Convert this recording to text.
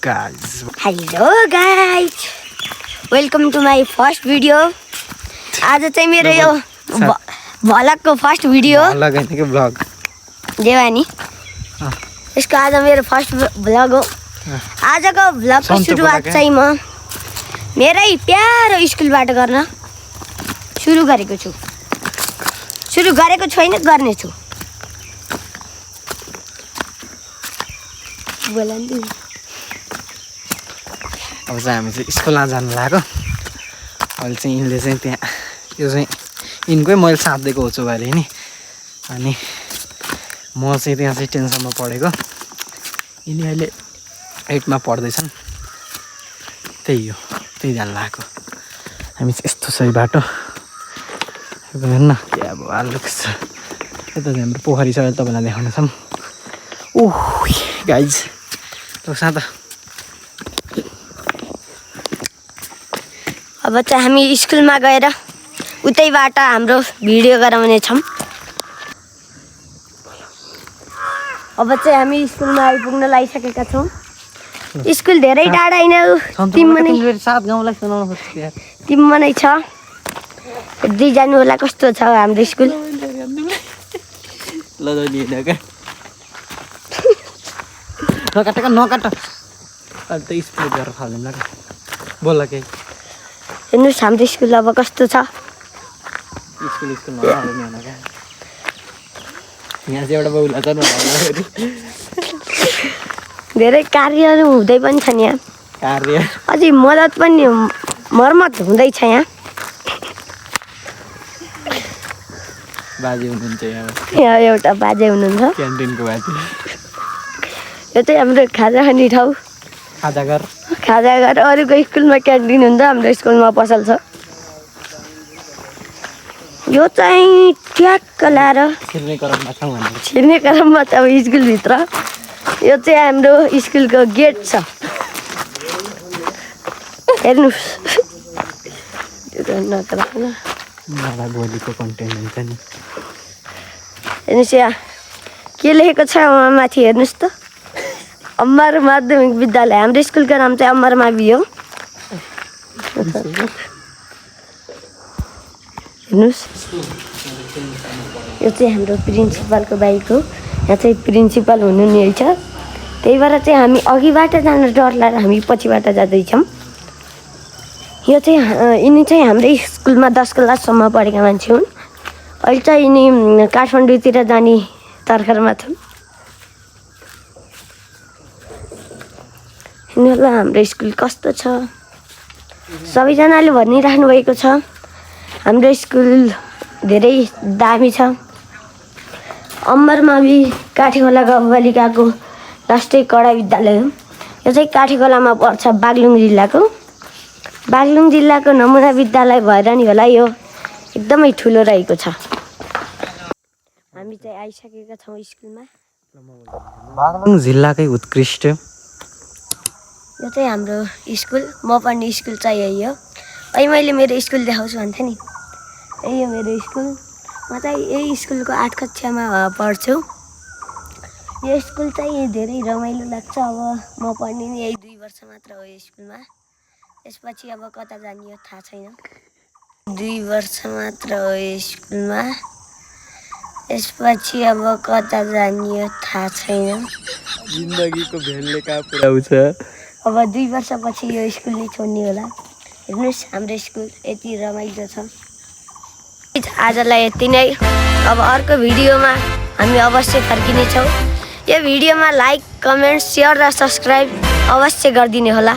guys. Hello guys, welcome to my first video. आज चाहिँ मेरो यो भ्लगको फर्स्ट भिडियो भ्लग हैन के भ्लग देवानी यसको आज मेरो फर्स्ट भ्लग हो। आजको भ्लगको सुरुवात चाहिँ म मेरै प्यारो स्कुलबाट गर्न सुरु गरेको छु। सुरु गरेको छैन, गर्ने छु। बोलान्दी अब चाहिँ हामी चाहिँ स्कुलमा जानु लाग्यो। अहिले चाहिँ यिनले चाहिँ त्यहाँ यो चाहिँ यिनकै मैले साथ दिएको हो चोबाले नि। अनि म चाहिँ त्यहाँ चाहिँ टेन्सनमा पढेको। यिनी अहिले 8मा पढ्दैछन्। त्यही हो, त्यही जानु लाग्यो। हामी चाहिँ यस्तो सही बाटो हेर्न के अब आलु छ। यता चाहिँ हाम्रो पोखरी छ, तपाईँलाई देखाउनेछौँ। ओह गाइज सादा अब चाहिँ हामी स्कुलमा गएर उतैबाट हाम्रो भिडियो गराउने छौँ। अब चाहिँ हामी स्कुलमा आइपुग्न लागिसकेका छौँ। स्कुल धेरै टाढा होइन, तिम्मा नै छ। हेर्दै जानु होला कस्तो छ हाम्रो स्कुल। नकाटेको नकाट अन्त स्कुल गएर फाल्दैन ल। बोल के हेर्नुहोस् हाम्रो स्कुल अब कस्तो छ। स्कुल नहाल्दैन क्या। यहाँ चाहिँ एउटा बाउला छ न, धेरै कार्यहरू हुँदै पनि छन् यहाँ। कार्य अझै मद्दत पनि मर्मत हुँदैछ यहाँ। बाजे हुनुहुन्छ यहाँ एउटा बाजे हुनुहुन्छ, क्यान्टिनको बाजे। यो चाहिँ हाम्रो खाजा खाने ठाउँ, खाजा घर। अरूको स्कुलमा क्यान्टिन हुन्छ, हाम्रो स्कुलमा पसल छ। यो चाहिँ ट्याक्क लाएर छिर्ने क्रममा छ अब स्कुलभित्र। यो चाहिँ हाम्रो स्कुलको गेट छ, हेर्नुहोस्। भोलिको कन्टेन्ट हुन्छ नि। हेर्नुहोस् यहाँ के लेखेको छ माथि, हेर्नुहोस् त। अम्बर माध्यमिक विद्यालय, हाम्रो स्कुलको नाम चाहिँ अम्बर मावि हो। हेर्नुहोस् यो चाहिँ हाम्रो प्रिन्सिपलको बाइक हो। यहाँ चाहिँ प्रिन्सिपल हुनु छ, त्यही भएर चाहिँ हामी अघिबाट जान डर लागेर हामी पछिबाट जाँदैछौँ। यो चाहिँ यिनी चाहिँ हाम्रै स्कुलमा 10 क्लाससम्म पढेका मान्छे हुन्। अहिले चाहिँ यिनी काठमाडौँतिर जाने तर्खरमा छन्। हेर्नु हाम्रो स्कुल कस्तो छ। सबैजनाले भनिराख्नु भएको छ हाम्रो स्कुल धेरै दामी छ। अम्बर मावि काठीखोला गाउँपालिकाको राष्ट्रिय कडा विद्यालय हो। यो चाहिँ काठीखोलामा पर्छ, बागलुङ जिल्लाको नमुना विद्यालय भएर नि होला यो एकदमै ठुलो रहेको छ। हामी चाहिँ आइसकेका छौँ स्कुलमा। बागलुङ जिल्लाकै उत्कृष्ट यो चाहिँ हाम्रो स्कुल, म पढ्ने स्कुल चाहिँ यही हो। अहिले मैले मेरो स्कुल देखाउँछु भन्थेँ नि, यही हो मेरो स्कुल। म चाहिँ यही स्कुलको 8 कक्षामा पढ्छु। यो स्कुल चाहिँ धेरै रमाइलो लाग्छ। अब म पढ्ने नि यही 2 वर्ष मात्र हो यो स्कुलमा। यसपछि अब कता जाने हो थाहा छैन। 2 वर्ष मात्र हो यो स्कुलमा, यसपछि अब कता जाने हो थाहा छैन। जिन्दगीको भेलले कहाँ पुऱ्याउँछ। अब 2 वर्षपछि यो स्कुलले छोड्ने होला। हेर्नुहोस् हाम्रो स्कुल यति रमाइलो छ। आजलाई यति नै। अब अर्को भिडियोमा हामी अवश्य फर्किनेछौँ। यो भिडियोमा लाइक, कमेन्ट, सेयर र सब्सक्राइब अवश्य गरिदिने होला।